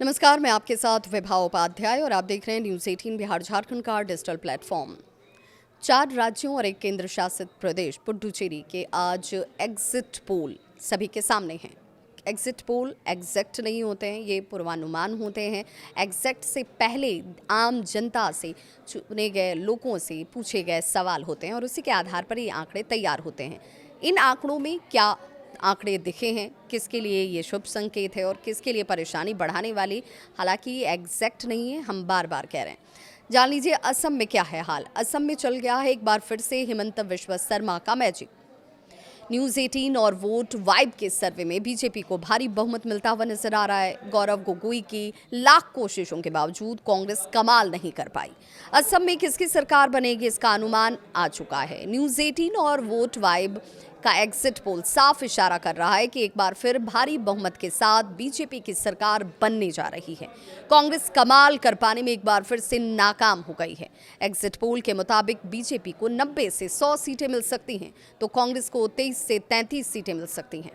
नमस्कार, मैं आपके साथ विभा उपाध्याय और आप देख रहे हैं न्यूज़ 18 बिहार झारखंड का डिजिटल प्लेटफॉर्म। 4 राज्यों और एक केंद्र शासित प्रदेश पुडुचेरी के आज एग्जिट पोल सभी के सामने हैं। एग्जिट पोल एग्जैक्ट नहीं होते हैं, ये पूर्वानुमान होते हैं। एग्जैक्ट से पहले आम जनता से चुने गए लोगों से पूछे गए सवाल होते हैं और उसी के आधार पर ये आंकड़े तैयार होते हैं। इन आंकड़ों में क्या आंकड़े दिखे हैं, किसके लिए ये शुभ संकेत है और किसके लिए परेशानी बढ़ाने वाली, हालांकि एग्जैक्ट नहीं है, हम बार बार कह रहे हैं। जान लीजिए असम में क्या है हाल। असम में चल गया है एक बार फिर से हिमंत बिस्वा शर्मा का मैजिक। न्यूज़ 18 और वोट वाइब के सर्वे में बीजेपी को भारी बहुमत मिलता हुआ नजर आ रहा है। गौरव गोगोई की लाख कोशिशों के बावजूद कांग्रेस कमाल नहीं कर पाई। असम में किसकी सरकार बनेगी इसका अनुमान आ चुका है। न्यूज़ 18 और वोट वाइब का एग्जिट पोल साफ इशारा कर रहा है कि एक बार फिर भारी बहुमत के साथ बीजेपी की सरकार बनने जा रही है। कांग्रेस कमाल कर पाने में एक बार फिर से नाकाम हो गई है। एग्जिट पोल के मुताबिक बीजेपी को 90 से 100 सीटें मिल सकती हैं, तो कांग्रेस को 23 से 33 सीटें मिल सकती हैं।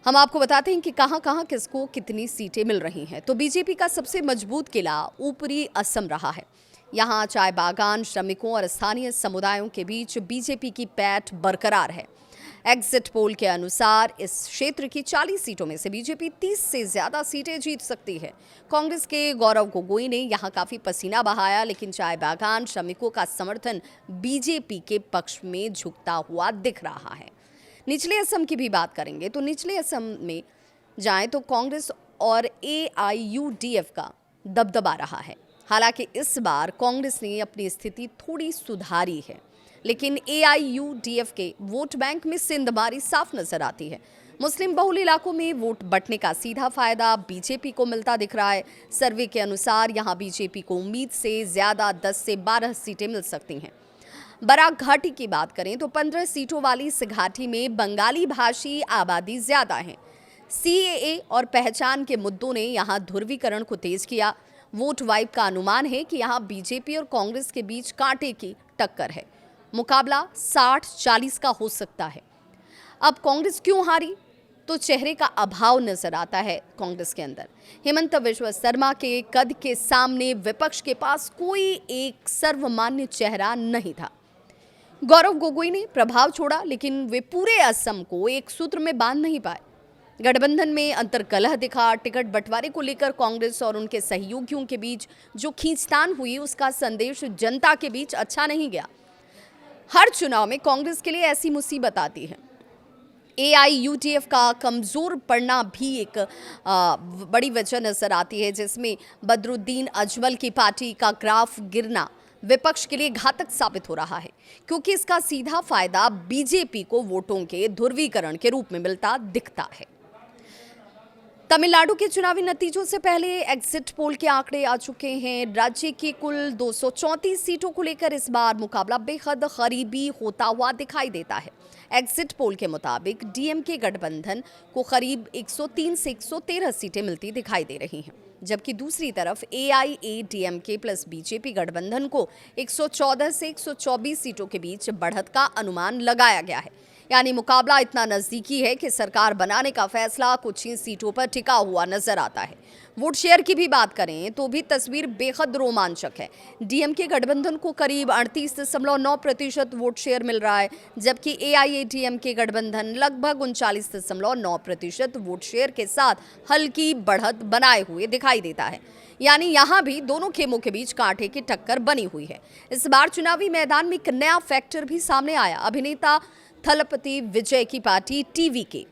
हम आपको बताते हैं कि कहां-कहां किसको कितनी सीटें मिल रही हैं। तो बीजेपी का सबसे मजबूत किला ऊपरी असम रहा है। यहाँ चाय बागान, श्रमिकों और स्थानीय समुदायों के बीच बीजेपी की पैठ बरकरार है। एग्जिट पोल के अनुसार इस क्षेत्र की 40 सीटों में से बीजेपी 30 से ज्यादा सीटें जीत सकती है। कांग्रेस के गौरव गोगोई ने यहां काफी पसीना बहाया, लेकिन चाय बागान श्रमिकों का समर्थन बीजेपी के पक्ष में झुकता हुआ दिख रहा है। निचले असम की भी बात करेंगे तो निचले असम में जाएं तो कांग्रेस और AIUDF का दबदबा रहा है। हालांकि इस बार कांग्रेस ने अपनी स्थिति थोड़ी सुधारी है, लेकिन AIUDF के वोट बैंक में सिंधमारी साफ नजर आती है। मुस्लिम बहुल इलाकों में वोट बंटने का सीधा फायदा बीजेपी को मिलता दिख रहा है। सर्वे के अनुसार यहां बीजेपी को उम्मीद से ज्यादा 10 से 12 सीटें मिल सकती हैं। बराक घाटी की बात करें तो 15 सीटों वाली इस घाटी में बंगाली भाषी आबादी ज्यादा है। CAA और पहचान के मुद्दों ने यहां ध्रुवीकरण को तेज किया। वोट वाइब का अनुमान है कि यहां बीजेपी और कांग्रेस के बीच कांटे की टक्कर है। मुकाबला 60-40 का हो सकता है। अब कांग्रेस क्यों हारी? तो चेहरे का अभाव नजर आता है कांग्रेस के अंदर। हिमंत बिस्वा शर्मा के कद के सामने विपक्ष के पास कोई एक सर्वमान्य चेहरा नहीं था। गौरव गोगोई ने प्रभाव छोड़ा, लेकिन वे पूरे असम को एक सूत्र में बांध नहीं पाए। गठबंधन में अंतर्कलह दिखा। टिकट बंटवारे को लेकर कांग्रेस और उनके सहयोगियों के बीच जो खींचतान हुई, उसका संदेश जनता के बीच अच्छा नहीं गया। हर चुनाव में कांग्रेस के लिए ऐसी मुसीबत आती है। AIUDF का कमजोर पड़ना भी एक बड़ी वजह नजर आती है, जिसमें बदरुद्दीन अजमल की पार्टी का ग्राफ गिरना विपक्ष के लिए घातक साबित हो रहा है, क्योंकि इसका सीधा फायदा बीजेपी को वोटों के ध्रुवीकरण के रूप में मिलता दिखता है। तमिलनाडु के चुनावी नतीजों से पहले एग्जिट पोल के आंकड़े आ चुके हैं। राज्य की कुल 234 सीटों को लेकर इस बार मुकाबला बेहद करीबी होता हुआ दिखाई देता है। एग्जिट पोल के मुताबिक DMK गठबंधन को करीब 103 से 113 सीटें मिलती दिखाई दे रही हैं, जबकि दूसरी तरफ AIADMK प्लस BJP गठबंधन को 114 से 124 सीटों के बीच बढ़त का अनुमान लगाया गया है। यानी मुकाबला इतना नजदीकी है कि सरकार बनाने का फैसला कुछ ही सीटों पर टिका हुआ नजर आता है। वोट शेयर की भी बात करें तो भी तस्वीर बेहद रोमांचक है। DMK गठबंधन को करीब 38.9% वोट शेयर मिल रहा है, जबकि AIADMK गठबंधन लगभग 39.9% वोट शेयर के साथ हल्की बढ़त बनाए हुए दिखाई देता है। यानी यहाँ भी दोनों खेमों के बीच कांटे की टक्कर बनी हुई है। इस बार चुनावी मैदान में एक नया फैक्टर भी सामने आया। अभिनेता थलपति विजय की पार्टी TVK,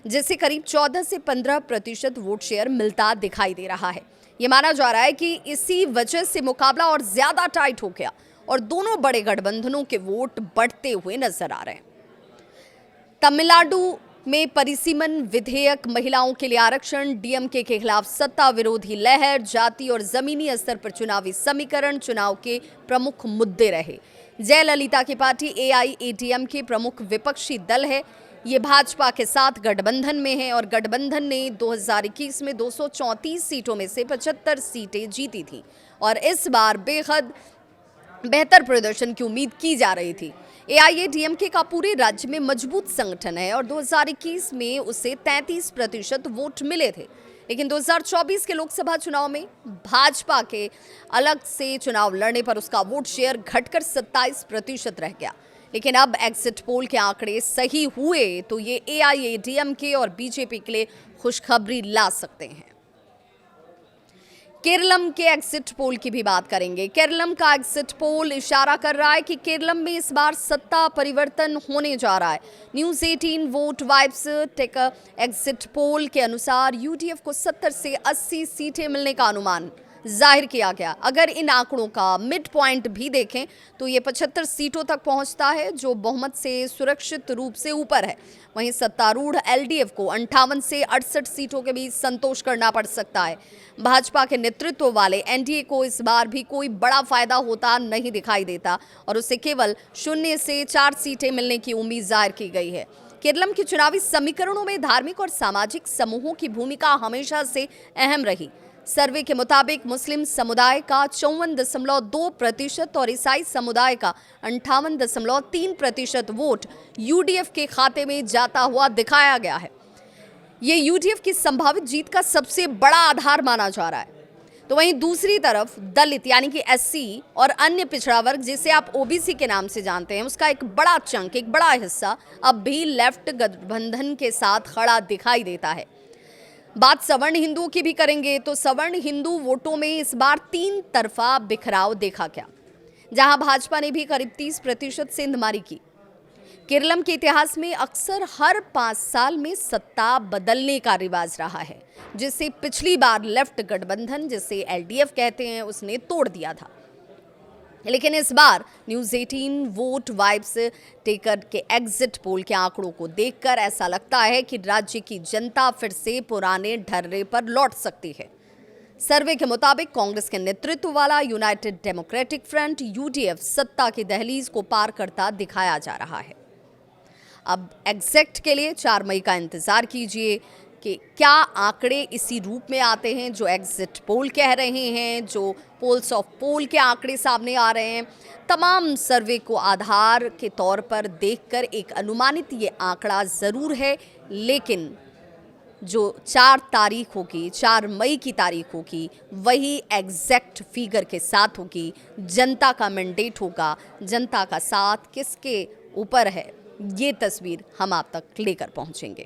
जिसे करीब 14 से 15% वोट शेयर मिलता दिखाई दे रहा है। ये माना जा रहा है कि इसी वजह से मुकाबला और ज्यादा टाइट हो गया और दोनों बड़े गठबंधनों के वोट बढ़ते हुए नजर आ रहे हैं। तमिलनाडु में परिसीमन विधेयक, महिलाओं के लिए आरक्षण, DMK के खिलाफ सत्ता विरोधी लहर, जाति और जमीनी स्तर पर चुनावी समीकरण चुनाव के प्रमुख मुद्दे रहे। जयललिता की पार्टी AIADMK प्रमुख विपक्षी दल है। ये भाजपा के साथ गठबंधन में है और गठबंधन ने 2021 में 234 सीटों में से 75 सीटें जीती थी और इस बार बेहद बेहतर प्रदर्शन की उम्मीद की जा रही थी। AIADMK का पूरे राज्य में मजबूत संगठन है और 2021 में उसे 33% वोट मिले थे, लेकिन 2024 के लोकसभा चुनाव में भाजपा के अलग से चुनाव लड़ने पर उसका वोट शेयर घटकर 27% रह गया। लेकिन अब एग्जिट पोल के आंकड़े सही हुए तो ये एआईएडीएमके और बीजेपी के लिए खुशखबरी ला सकते हैं। केरलम के एग्जिट पोल की भी बात करेंगे। केरलम का एग्जिट पोल इशारा कर रहा है कि केरलम में इस बार सत्ता परिवर्तन होने जा रहा है। News 18 vote vibes tech exit poll के अनुसार यूडीएफ को 70 से 80 सीटें मिलने का अनुमान जाहिर किया गया। अगर इन आंकड़ों का मिड पॉइंट भी देखें तो ये 75 सीटों तक पहुंचता है, जो बहुमत से सुरक्षित रूप से ऊपर है। वहीं सत्तारूढ़ एलडीएफ को 58 से 68 सीटों के बीच संतोष करना पड़ सकता है। भाजपा के नेतृत्व वाले एनडीए को इस बार भी कोई बड़ा फायदा होता नहीं दिखाई देता और उसे केवल 0 से 4 सीटें मिलने की उम्मीद जाहिर की गई है। केरलम के चुनावी समीकरणों में धार्मिक और सामाजिक समूहों की भूमिका हमेशा से अहम रही। सर्वे के मुताबिक मुस्लिम समुदाय का 54.2% और ईसाई समुदाय का 58.3% वोट यूडीएफ के खाते में जाता हुआ दिखाया गया है। ये यूडीएफ की संभावित जीत का सबसे बड़ा आधार माना जा रहा है। तो वहीं दूसरी तरफ दलित यानी कि एससी और अन्य पिछड़ा वर्ग, जिसे आप ओबीसी के नाम से जानते हैं, उसका एक बड़ा चंक, एक बड़ा हिस्सा अब भी लेफ्ट गठबंधन के साथ खड़ा दिखाई देता है। बात सवर्ण हिंदुओं की भी करेंगे तो सवर्ण हिंदू वोटों में इस बार 3 तरफा बिखराव देखा गया, जहां भाजपा ने भी करीब 30% सेंधमारी की। केरलम के इतिहास में अक्सर हर 5 साल में सत्ता बदलने का रिवाज रहा है, जिसे पिछली बार लेफ्ट गठबंधन, जिसे एलडीएफ कहते हैं, उसने तोड़ दिया था। लेकिन इस बार न्यूज़ 18 वोट वाइब्स टेकर के एग्जिट पोल के आंकड़ों को देखकर ऐसा लगता है कि राज्य की जनता फिर से पुराने ढर्रे पर लौट सकती है। सर्वे के मुताबिक कांग्रेस के नेतृत्व वाला यूनाइटेड डेमोक्रेटिक फ्रंट यूडीएफ सत्ता की दहलीज को पार करता दिखाया जा रहा है। अब एग्जैक्ट के लिए 4 मई का इंतजार कीजिए कि क्या आंकड़े इसी रूप में आते हैं जो एग्जिट पोल कह रहे हैं, जो पोल्स ऑफ पोल के आंकड़े सामने आ रहे हैं। तमाम सर्वे को आधार के तौर पर देखकर एक अनुमानित ये आंकड़ा ज़रूर है, लेकिन जो 4 तारीख होगी, 4 मई की तारीख होगी, वही एग्जैक्ट फिगर के साथ होगी। जनता का मैंडेट होगा, जनता का साथ किसके ऊपर है, ये तस्वीर हम आप तक लेकर पहुंचेंगे।